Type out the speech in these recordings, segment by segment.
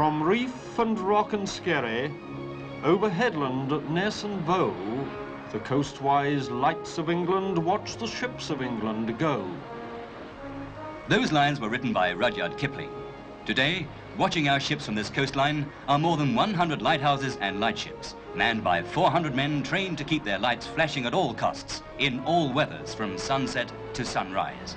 From reef and rock and skerry, over headland at Ness and Bow, the coastwise lights of England watch the ships of England go. Those lines were written by Rudyard Kipling. Today, watching our ships from this coastline are more than 100 lighthouses and lightships, manned by 400 men trained to keep their lights flashing at all costs, in all weathers, from sunset to sunrise.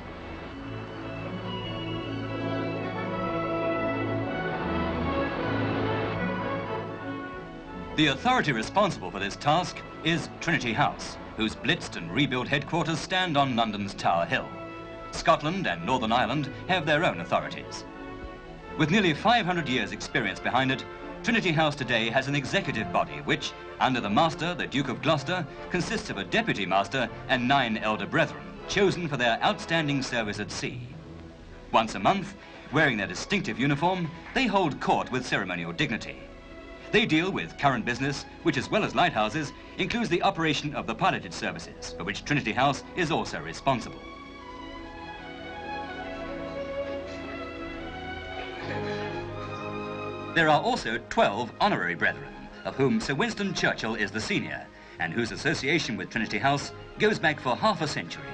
The authority responsible for this task is Trinity House, whose blitzed and rebuilt headquarters stand on London's Tower Hill. Scotland and Northern Ireland have their own authorities. With nearly 500 years' experience behind it, Trinity House today has an executive body which, under the Master, the Duke of Gloucester, consists of a Deputy Master and 9 elder brethren, chosen for their outstanding service at sea. Once a month, wearing their distinctive uniform, they hold court with ceremonial dignity. They deal with current business, which, as well as lighthouses, includes the operation of the piloted services, for which Trinity House is also responsible. There are also 12 honorary brethren, of whom Sir Winston Churchill is the senior, and whose association with Trinity House goes back for half a century.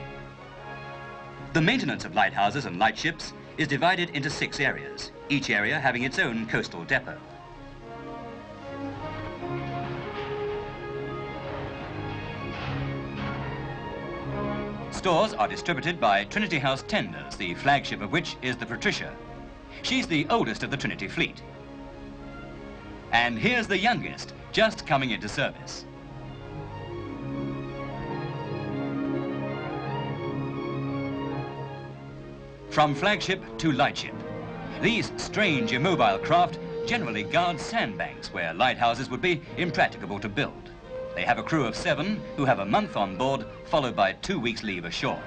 The maintenance of lighthouses and lightships is divided into 6 areas, each area having its own coastal depot. Stores are distributed by Trinity House Tenders, the flagship of which is the Patricia. She's the oldest of the Trinity fleet. And here's the youngest, just coming into service. From flagship to lightship, these strange immobile craft generally guard sandbanks where lighthouses would be impracticable to build. They have a crew of 7 who have a month on board, followed by 2 weeks' leave ashore.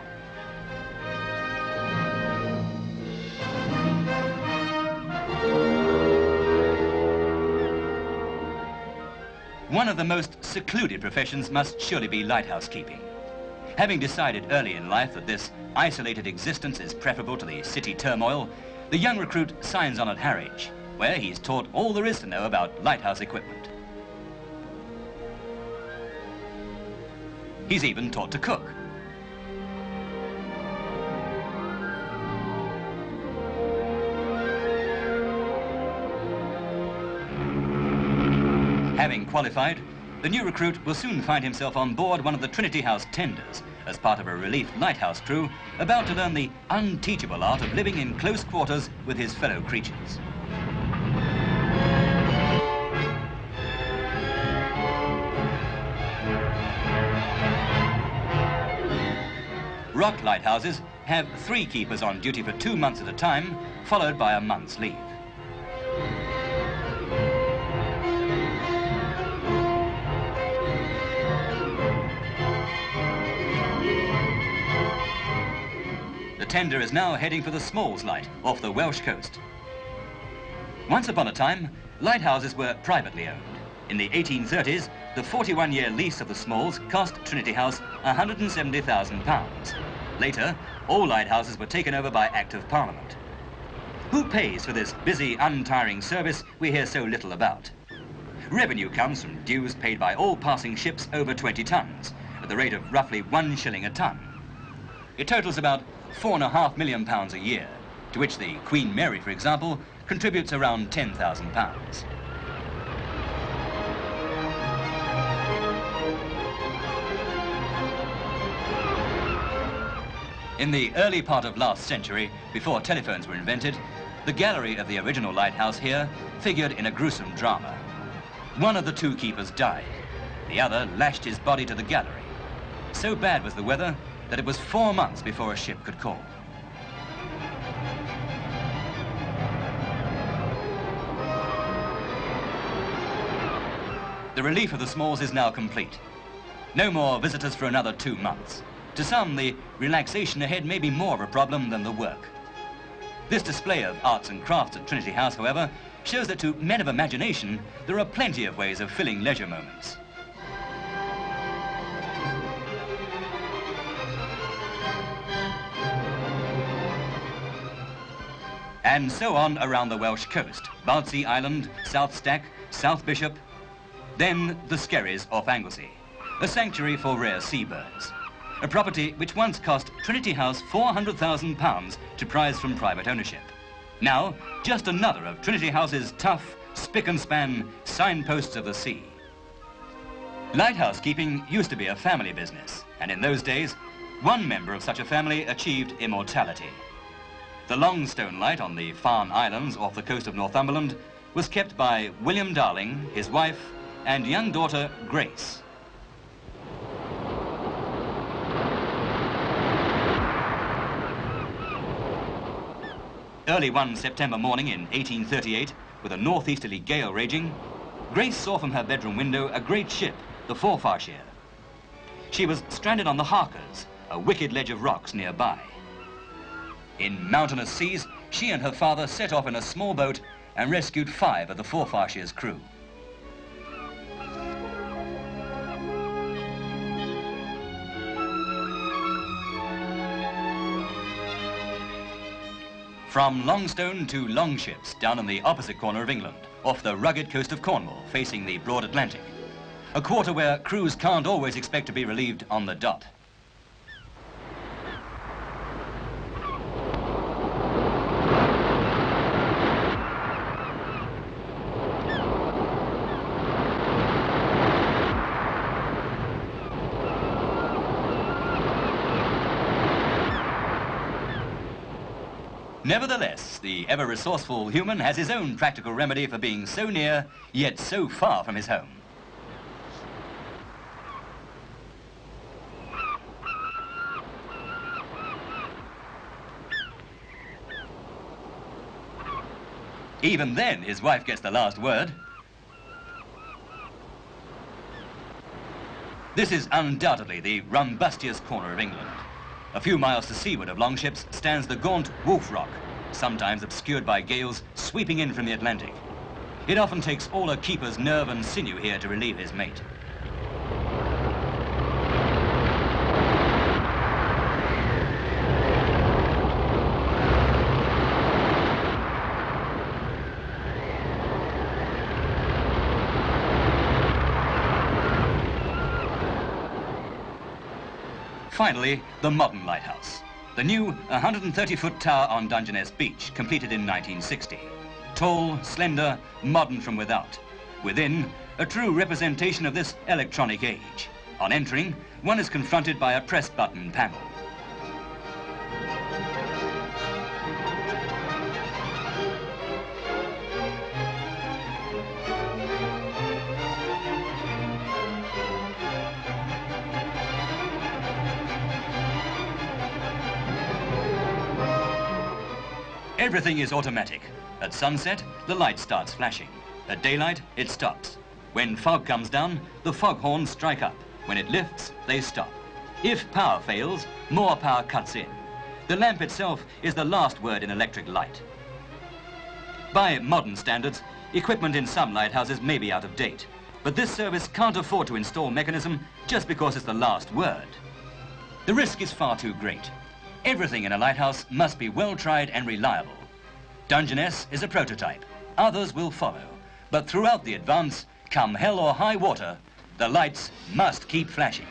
One of the most secluded professions must surely be lighthouse keeping. Having decided early in life that this isolated existence is preferable to the city turmoil, the young recruit signs on at Harwich, where he's taught all there is to know about lighthouse equipment. He's even taught to cook. Having qualified, the new recruit will soon find himself on board one of the Trinity House Tenders as part of a relief lighthouse crew about to learn the unteachable art of living in close quarters with his fellow creatures. Rock lighthouses have 3 keepers on duty for 2 months at a time, followed by a month's leave. The tender is now heading for the Smalls Light off the Welsh coast. Once upon a time, lighthouses were privately owned. In the 1830s, the 41-year lease of the Smalls cost Trinity House £170,000. Later, all lighthouses were taken over by Act of Parliament. Who pays for this busy, untiring service we hear so little about? Revenue comes from dues paid by all passing ships over 20 tons, at the rate of roughly 1 shilling a ton. It totals about £4.5 million a year, to which the Queen Mary, for example, contributes around £10,000. In the early part of last century, before telephones were invented, the gallery of the original lighthouse here figured in a gruesome drama. One of the 2 keepers died. The other lashed his body to the gallery. So bad was the weather that it was 4 months before a ship could call. The relief of the Smalls is now complete. No more visitors for another 2 months. To some, the relaxation ahead may be more of a problem than the work. This display of arts and crafts at Trinity House, however, shows that to men of imagination, there are plenty of ways of filling leisure moments. And so on around the Welsh coast, Bardsey Island, South Stack, South Bishop, then the Skerries off Anglesey, a sanctuary for rare seabirds, a property which once cost Trinity House £400,000 to prize from private ownership. Now, just another of Trinity House's tough, spick-and-span signposts of the sea. Lighthouse keeping used to be a family business, and in those days, one member of such a family achieved immortality. The Longstone Light on the Farne Islands off the coast of Northumberland was kept by William Darling, his wife, and young daughter Grace. Early one September morning in 1838, with a northeasterly gale raging, Grace saw from her bedroom window a great ship, the Forfarshire. She was stranded on the Harkers, a wicked ledge of rocks nearby. In mountainous seas, she and her father set off in a small boat and rescued 5 of the Forfarshire's crew. From Longstone to Longships, down in the opposite corner of England, off the rugged coast of Cornwall, facing the broad Atlantic. A quarter where crews can't always expect to be relieved on the dot. Nevertheless, the ever-resourceful human has his own practical remedy for being so near, yet so far from his home. Even then, his wife gets the last word. This is undoubtedly the rumbustious corner of England. A few miles to seaward of Longships stands the gaunt Wolf Rock, sometimes obscured by gales sweeping in from the Atlantic. It often takes all a keeper's nerve and sinew here to relieve his mate. Finally, the modern lighthouse. The new 130-foot tower on Dungeness Beach, completed in 1960. Tall, slender, modern from without. Within, a true representation of this electronic age. On entering, one is confronted by a press-button panel. Everything is automatic. At sunset, the light starts flashing. At daylight, it stops. When fog comes down, the foghorns strike up. When it lifts, they stop. If power fails, more power cuts in. The lamp itself is the last word in electric light. By modern standards, equipment in some lighthouses may be out of date, but this service can't afford to install mechanism just because it's the last word. The risk is far too great. Everything in a lighthouse must be well tried and reliable. Dungeness is a prototype. Others will follow. But throughout the advance, come hell or high water, the lights must keep flashing.